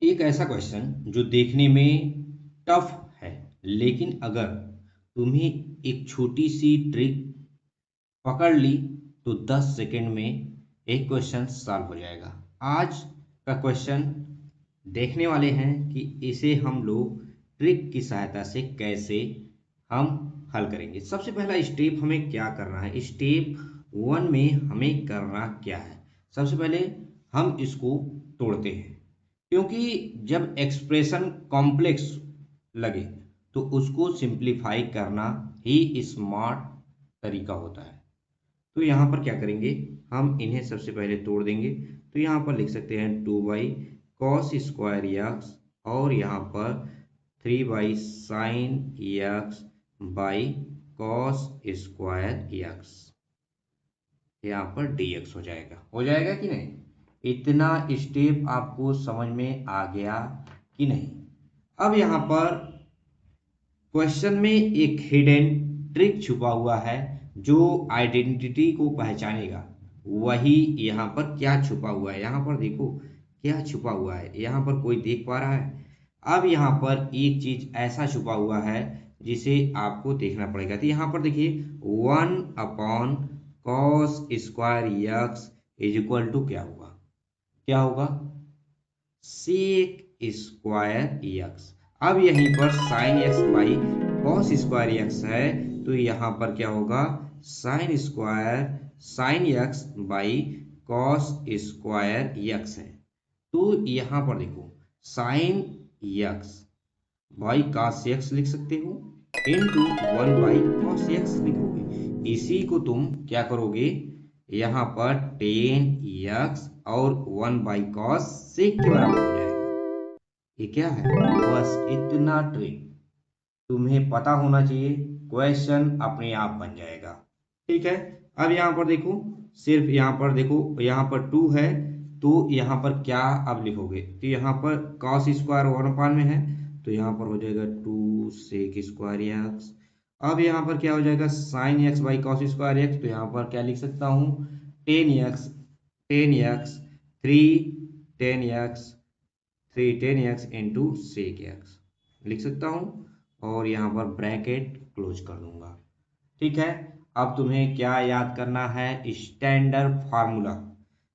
एक ऐसा क्वेश्चन जो देखने में टफ है, लेकिन अगर तुम्हें एक छोटी सी ट्रिक पकड़ ली तो 10 सेकंड में एक क्वेश्चन सॉल्व हो जाएगा। आज का क्वेश्चन देखने वाले हैं कि इसे हम लोग ट्रिक की सहायता से कैसे हम हल करेंगे। सबसे पहला स्टेप हमें क्या करना है, स्टेप 1 में हमें करना क्या है। सबसे पहले हम इसको तोड़ते हैं, क्योंकि जब एक्सप्रेशन कॉम्प्लेक्स लगे तो उसको सिंप्लीफाई करना ही स्मार्ट तरीका होता है। तो यहाँ पर क्या करेंगे, हम इन्हें सबसे पहले तोड़ देंगे। तो यहाँ पर लिख सकते हैं 2/cos² और यहाँ पर 3/sin बाई cos², यहाँ पर dx हो जाएगा कि नहीं। इतना स्टेप आपको समझ में आ गया कि नहीं। अब यहाँ पर क्वेश्चन में एक हिडन ट्रिक छुपा हुआ है जो आइडेंटिटी को पहचानेगा। वही यहाँ पर क्या छुपा हुआ है, यहाँ पर देखो क्या छुपा हुआ है, यहाँ पर कोई देख पा रहा है। अब यहाँ पर एक चीज ऐसा छुपा हुआ है जिसे आपको देखना पड़ेगा। तो यहाँ पर देखिए 1/cos² इज इक्वल टू क्या होगा, क्या होगा sec²x। अब यहीं पर sin x बाई cos² है, तो यहाँ पर क्या होगा sin x बाई cos² है। तो यहाँ पर देखो sin x by cos x लिख सकते हो, इंटू 1/cos x लिखोगे। इसी को तुम क्या करोगे, यहाँ पर tan x और 1/cos sec के बराबर हो जाएगा। ये क्या है, बस इतना ट्रिक तुम्हें पता होना चाहिए, क्वेश्चन अपने आप बन जाएगा। ठीक है, अब यहाँ पर देखो, सिर्फ यहाँ पर देखो, यहाँ पर 2 है तो यहाँ पर क्या अब लिखोगे, तो यहाँ पर cos² 1/में है तो यहाँ पर हो जाएगा 2 sec²x। अब यहाँ पर क्या हो जाएगा sin x बाई cos²x, तो यहाँ पर क्या लिख सकता हूँ 10x 3 10x into sec x लिख सकता हूँ, और यहाँ पर ब्रैकेट क्लोज कर दूंगा। ठीक है, अब तुम्हें क्या याद करना है, स्टैंडर्ड फार्मूला।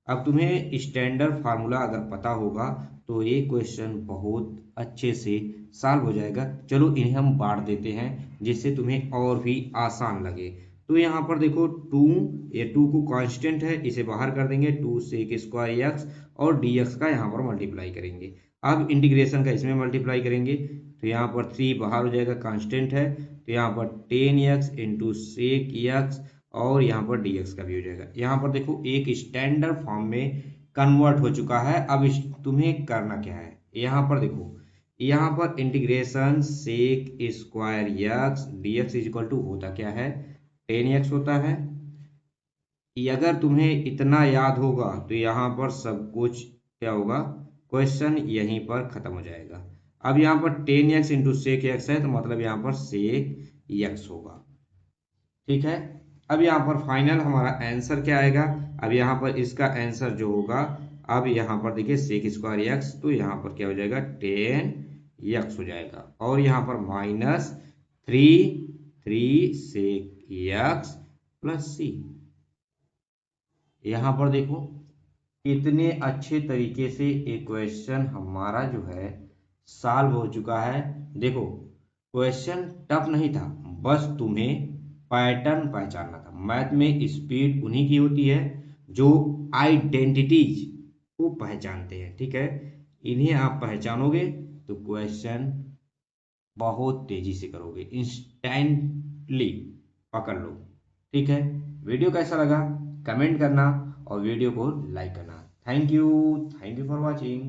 अब तुम्हें स्टैंडर्ड फार्मूला अगर पता होगा तो ये क्वेश्चन बहुत अच्छे से सॉल्व हो जाएगा। चलो इन्हें हम बांट देते हैं जिससे तुम्हें और भी आसान लगे। तो यहाँ पर देखो 2, ये 2 को कांस्टेंट है, इसे बाहर कर देंगे, 2 sec² और dx का यहाँ पर मल्टीप्लाई करेंगे। अब इंटीग्रेशन का इसमें मल्टीप्लाई करेंगे, तो यहाँ पर 3 बाहर हो जाएगा, कांस्टेंट है, तो यहाँ पर 10x इंटू sec और यहाँ पर dx का भी हो जाएगा। यहाँ पर देखो एक स्टैंडर्ड फॉर्म में कन्वर्ट हो चुका है। अब तुम्हें करना क्या है, यहाँ पर देखो, यहाँ पर integration sec² dx is equal to होता क्या है 10x होता है। अगर तुम्हें इतना याद होगा तो यहाँ पर सब कुछ क्या होगा, क्वेश्चन यहीं पर खत्म हो जाएगा। अब यहाँ पर 10x इंटू sec है तो मतलब यहाँ पर sec होगा। ठीक है, अब यहाँ पर फाइनल हमारा आंसर क्या आएगा, अब यहाँ पर इसका आंसर जो होगा, अब यहाँ पर देखिए sec²x, तो यहाँ पर क्या हो जाएगा 10x हो जाएगा, और यहाँ पर -3 sec प्लस c। यहाँ पर देखो कितने अच्छे तरीके से इक्वेशन हमारा जो है सॉल्व हो चुका है। देखो क्वेश्चन टफ नहीं था, बस तुम्हें पैटर्न पहचानना था। मैथ में स्पीड उन्हीं की होती है जो आइडेंटिटीज को पहचानते हैं। ठीक है, इन्हें आप पहचानोगे तो क्वेश्चन बहुत तेजी से करोगे, इंस्टेंटली पकड़ लो। ठीक है, वीडियो कैसा लगा कमेंट करना और वीडियो को लाइक करना। Thank you for watching.